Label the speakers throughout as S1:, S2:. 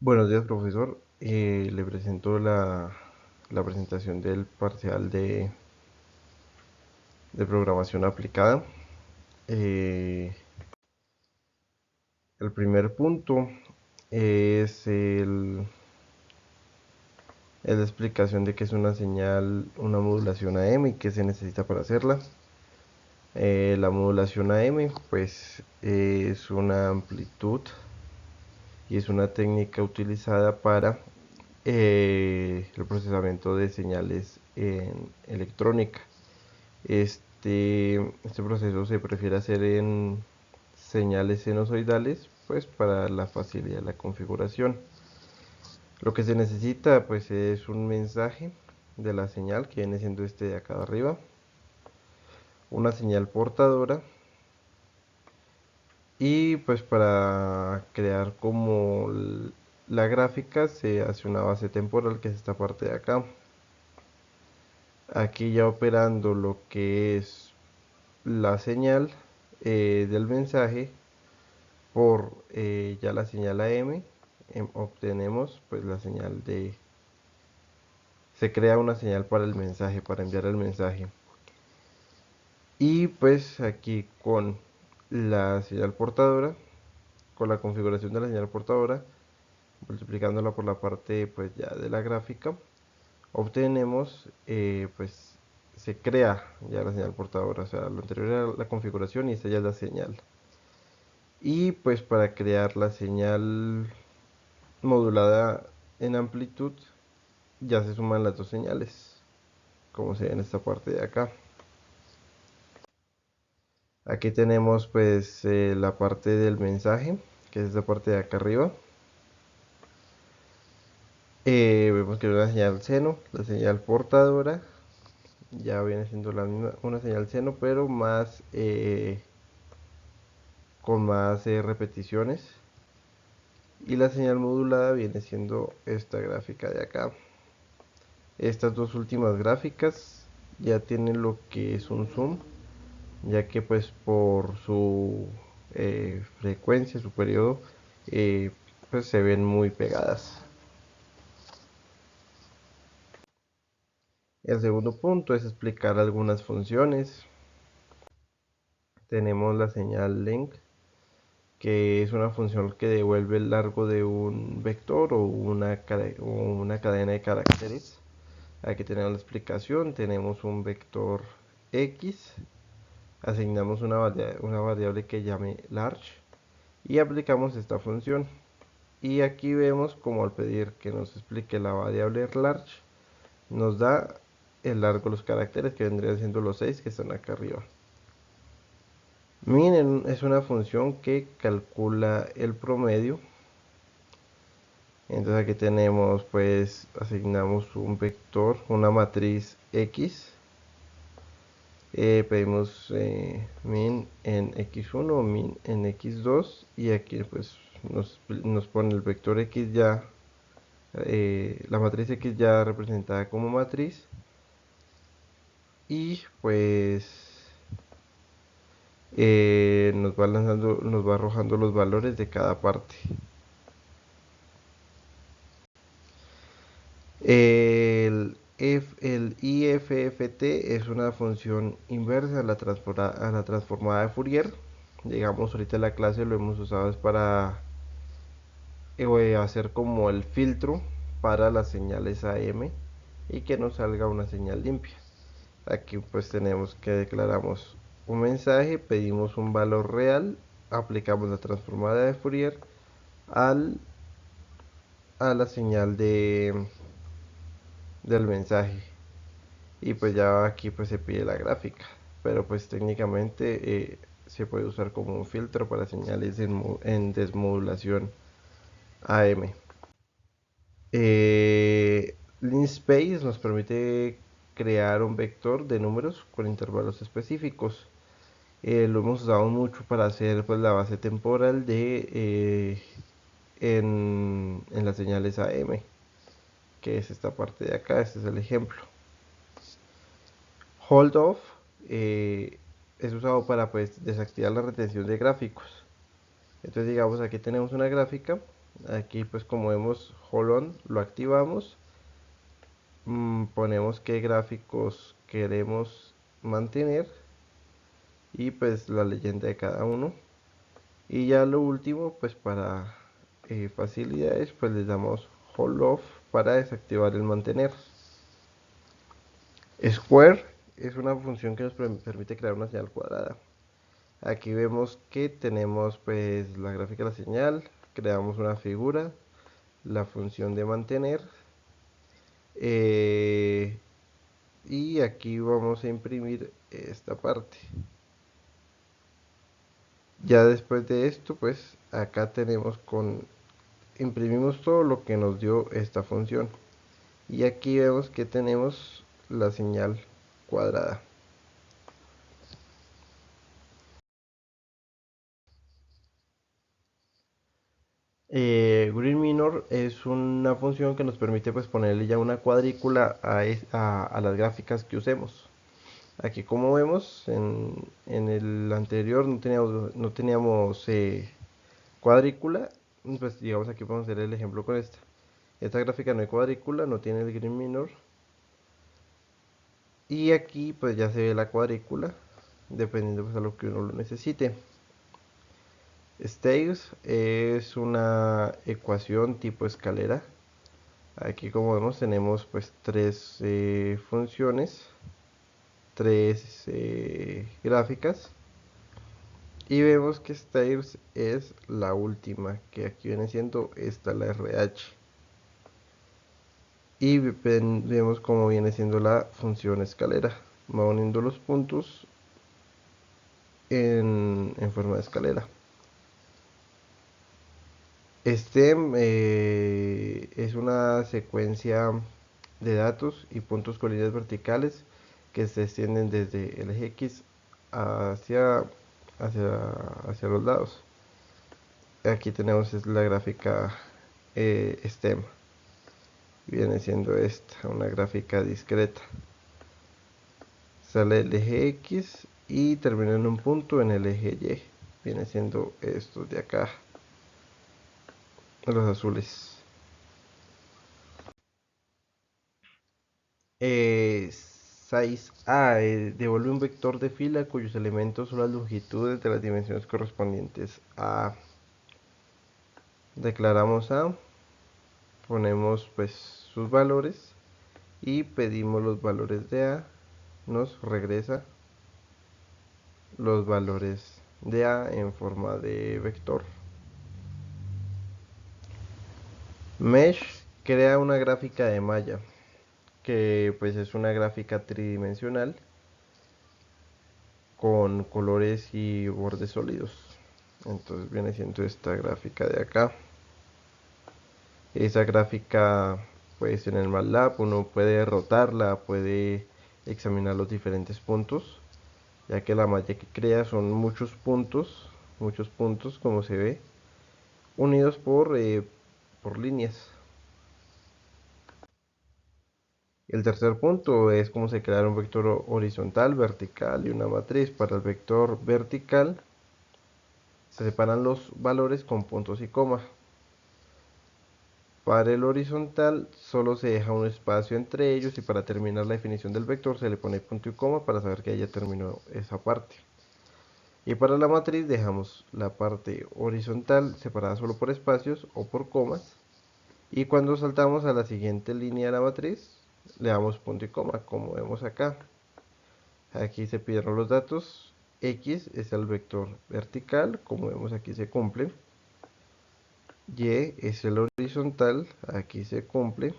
S1: Buenos días, profesor. Le presento la presentación del parcial de programación aplicada. Eh, el primer punto es la explicación de qué es una señal, una modulación AM y qué se necesita para hacerla. La modulación AM pues es una amplitud y es una técnica utilizada para el procesamiento de señales en electrónica. Este proceso se prefiere hacer en señales sinusoidales, pues para la facilidad de la configuración. Lo que se necesita pues es un mensaje de la señal que viene siendo este de acá de arriba, una señal portadora y pues para crear como la gráfica se hace una base temporal que es esta parte de acá. Aquí ya operando lo que es la señal del mensaje por ya la señal AM, obtenemos pues la señal se crea una señal para el mensaje, para enviar el mensaje. Y pues aquí con la señal portadora, con la configuración de la señal portadora, multiplicándola por la parte pues ya de la gráfica, obtenemos pues se crea ya la señal portadora, o sea, lo anterior era la configuración y esta ya es la señal. Y pues para crear la señal modulada en amplitud ya se suman las dos señales, como se ve en esta parte de acá. Aquí tenemos pues la parte del mensaje, que es esta parte de acá arriba. Vemos que es una señal seno, la señal portadora ya viene siendo la misma, una señal seno, pero más con más repeticiones. Y la señal modulada viene siendo esta gráfica de acá. Estas dos últimas gráficas ya tienen lo que es un zoom, ya que pues por su frecuencia, su periodo, pues se ven muy pegadas. El segundo punto es explicar algunas funciones. Tenemos la señal length, que es una función que devuelve el largo de un vector o una cadena de caracteres. Aquí tenemos la explicación, tenemos un vector x, asignamos una variable que llame large y aplicamos esta función. Y aquí vemos como al pedir que nos explique la variable large, nos da el largo de los caracteres que vendrían siendo los 6 que están acá arriba. Min es una función que calcula el promedio. Entonces aquí tenemos pues asignamos un vector, una matriz x. Pedimos min en x1 o min en x2 y aquí pues nos pone el vector x ya, la matriz x ya representada como matriz y pues nos va arrojando los valores de cada parte. El IFFT es una función inversa a la transformada de Fourier. Digamos, ahorita en la clase lo hemos usado es para hacer como el filtro para las señales AM y que nos salga una señal limpia. Aquí pues tenemos que declaramos un mensaje, pedimos un valor real, aplicamos la transformada de Fourier al, a la señal del mensaje y pues ya aquí pues se pide la gráfica, pero pues técnicamente se puede usar como un filtro para señales en desmodulación AM. Linspace nos permite crear un vector de números con intervalos específicos. Lo hemos usado mucho para hacer pues la base temporal en las señales AM, que es esta parte de acá. Este es el ejemplo. Hold off es usado para pues desactivar la retención de gráficos. Entonces digamos aquí tenemos una gráfica Aquí pues como vemos hold on, lo activamos, ponemos qué gráficos queremos mantener y pues la leyenda de cada uno. Y ya lo último, pues para facilidades, pues les damos hold off para desactivar el mantener. Square es una función que nos permite crear una señal cuadrada. Aquí vemos que tenemos pues la gráfica de la señal, creamos una figura, la función de mantener, eh, y aquí vamos a imprimir esta parte. Ya después de esto, pues acá tenemos imprimimos todo lo que nos dio esta función. Y aquí vemos que tenemos la señal cuadrada. Green Minor es una función que nos permite pues ponerle ya una cuadrícula a las gráficas que usemos. Aquí como vemos en el anterior no teníamos cuadrícula, pues digamos aquí podemos hacer el ejemplo con esta. Esta gráfica no hay cuadrícula, no tiene el Green Minor. Y aquí pues ya se ve la cuadrícula, dependiendo pues a lo que uno lo necesite. Stakes es una ecuación tipo escalera. Aquí como vemos tenemos pues tres funciones, tres gráficas. Y vemos que Stairs es la última, que aquí viene siendo esta, la RH. Y vemos cómo viene siendo la función escalera. Va uniendo los puntos en forma de escalera. Es una secuencia de datos y puntos con líneas verticales que se extienden desde el eje X hacia, hacia, hacia los lados. Aquí tenemos la gráfica STEM. Viene siendo esta, una gráfica discreta. Sale el eje X y termina en un punto en el eje Y. Viene siendo estos de acá, los azules. 6a devuelve un vector de fila cuyos elementos son las longitudes de las dimensiones correspondientes a. Declaramos a, ponemos pues sus valores y pedimos los valores de a, nos regresa los valores de a en forma de vector. Mesh crea una gráfica de malla, que pues es una gráfica tridimensional con colores y bordes sólidos. Entonces viene siendo esta gráfica de acá. Esa gráfica pues en el MATLAB uno puede rotarla, puede examinar los diferentes puntos, ya que la malla que crea son muchos puntos como se ve, unidos por líneas. El tercer punto es cómo se crea un vector horizontal, vertical y una matriz. Para el vector vertical se separan los valores con puntos y coma. Para el horizontal solo se deja un espacio entre ellos y para terminar la definición del vector se le pone punto y coma para saber que ya terminó esa parte. Y para la matriz dejamos la parte horizontal separada solo por espacios o por comas. Y cuando saltamos a la siguiente línea de la matriz le damos punto y coma, como vemos acá. Aquí se pidieron los datos. X es el vector vertical, como vemos aquí se cumple. Y es el horizontal, aquí se cumple.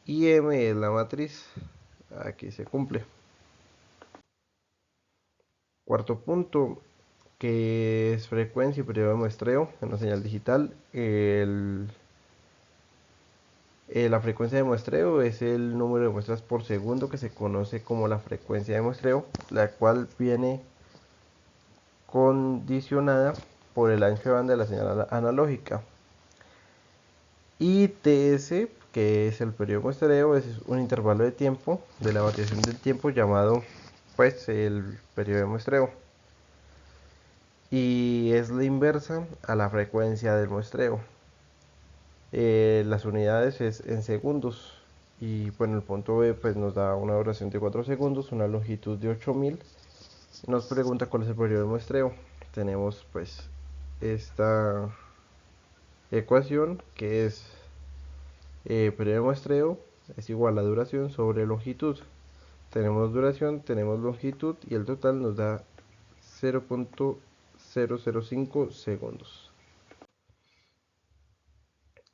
S1: Y M es la matriz, aquí se cumple. Cuarto punto, que es frecuencia y periodo de muestreo en la señal digital. La frecuencia de muestreo es el número de muestras por segundo que se conoce como la frecuencia de muestreo, la cual viene condicionada por el ancho de banda de la señal analógica. Y TS, que es el periodo de muestreo, es un intervalo de tiempo de la variación del tiempo llamado pues el periodo de muestreo. y es la inversa a la frecuencia del muestreo. Las unidades es en segundos y bueno, el punto B pues nos da una duración de 4 segundos, una longitud de 8000. Nos pregunta cuál es el periodo de muestreo. Tenemos pues esta ecuación que es periodo de muestreo es igual a duración sobre longitud. Tenemos duración, tenemos longitud y el total nos da 0.005 segundos.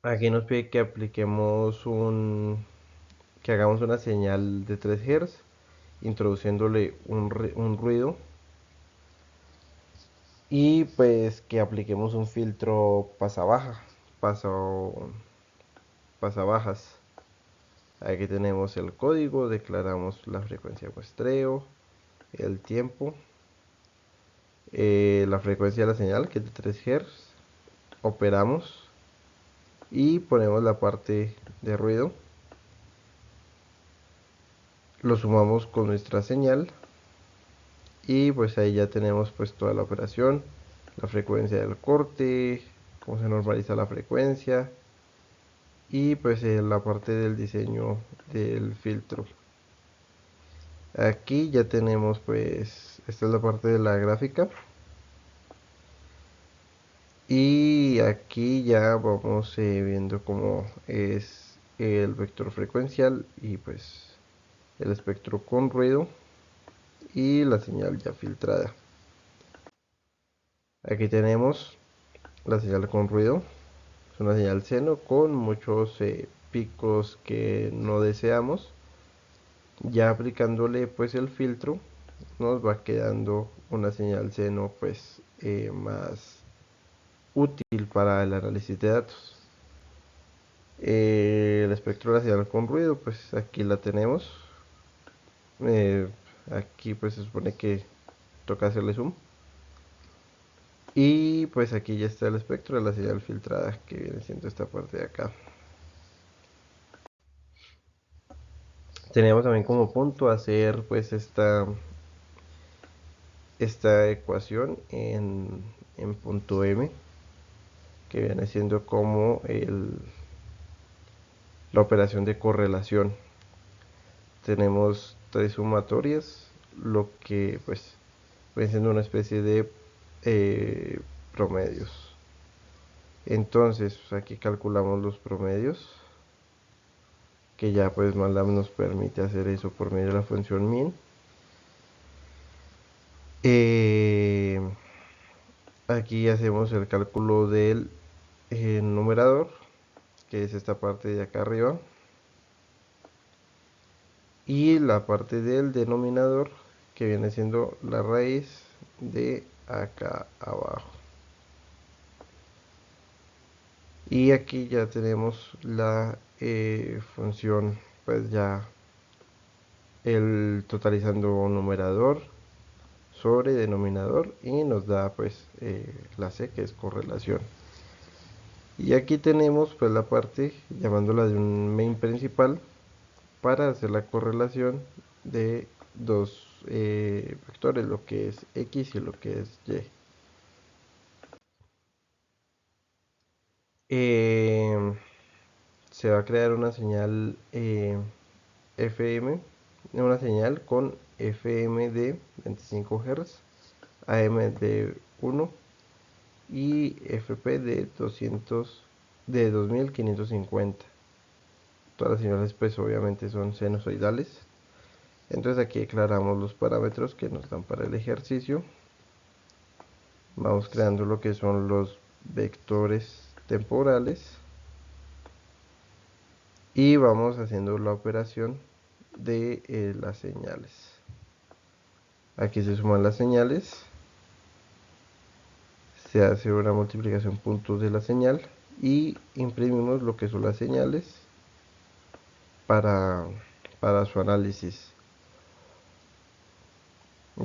S1: Aquí nos pide que que hagamos una señal de 3 Hz, introduciéndole un ruido y pues que apliquemos un filtro paso, pasabajas. Aquí tenemos el código, declaramos la frecuencia de muestreo, el tiempo, la frecuencia de la señal que es de 3 Hz, operamos y ponemos la parte de ruido, lo sumamos con nuestra señal y pues ahí ya tenemos pues toda la operación, la frecuencia del corte, cómo se normaliza la frecuencia y pues la parte del diseño del filtro. Aquí ya tenemos pues, esta es la parte de la gráfica y aquí ya vamos viendo cómo es el vector frecuencial y pues el espectro con ruido y la señal ya filtrada. Aquí tenemos la señal con ruido, es una señal seno con muchos picos que no deseamos. Ya aplicándole pues el filtro nos va quedando una señal seno pues más útil para el análisis de datos. El espectro de la señal con ruido pues aquí la tenemos. Eh, Aquí pues se supone que toca hacerle zoom. Y pues aquí ya está el espectro de la señal filtrada, que viene siendo esta parte de acá. Tenemos también como punto hacer pues esta ecuación en punto M, que viene siendo como la operación de correlación. Tenemos tres sumatorias, lo que pues viene siendo una especie de promedios. Entonces aquí calculamos los promedios, que ya pues MATLAB nos permite hacer eso por medio de la función min. Eh, Aquí hacemos el cálculo del numerador, que es esta parte de acá arriba, y la parte del denominador, que viene siendo la raíz de acá abajo. Y aquí ya tenemos la función, pues ya el totalizando numerador sobre denominador y nos da pues la C, que es correlación. Y aquí tenemos pues la parte llamándola de un main principal para hacer la correlación de dos vectores, lo que es X y lo que es Y. Eh, Se va a crear una señal FM, una señal con FM de 25 Hz, AM de 1 y FP de 2550. Todas las señales pues obviamente son sinusoidales. Entonces aquí declaramos los parámetros que nos dan para el ejercicio. Vamos creando lo que son los vectores temporales y vamos haciendo la operación de las señales. Aquí se suman las señales, se hace una multiplicación puntos de la señal y imprimimos lo que son las señales para, para su análisis.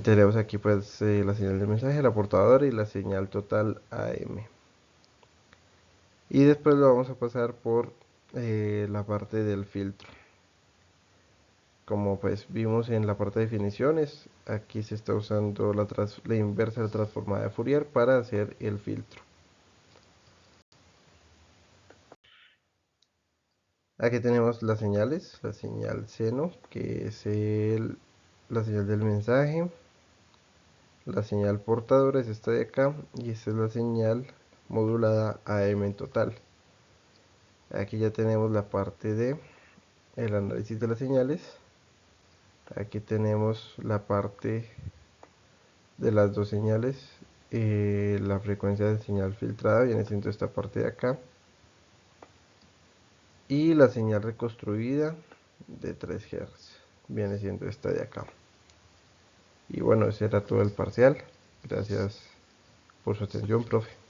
S1: Tenemos aquí pues la señal de mensaje, la portadora y la señal total AM. Y después lo vamos a pasar por la parte del filtro. como pues vimos en la parte de definiciones, aquí se está usando la inversa de la transformada de Fourier para hacer el filtro. Aquí tenemos las señales, la señal seno, que es la señal del mensaje, la señal portadora es esta de acá, y esta es la señal modulada AM en total. Aquí ya tenemos la parte de el análisis de las señales. Aquí tenemos la parte de las dos señales. La frecuencia de señal filtrada viene siendo esta parte de acá. Y la señal reconstruida de 3 Hz viene siendo esta de acá. Y bueno, ese era todo el parcial. Gracias por su atención, profe.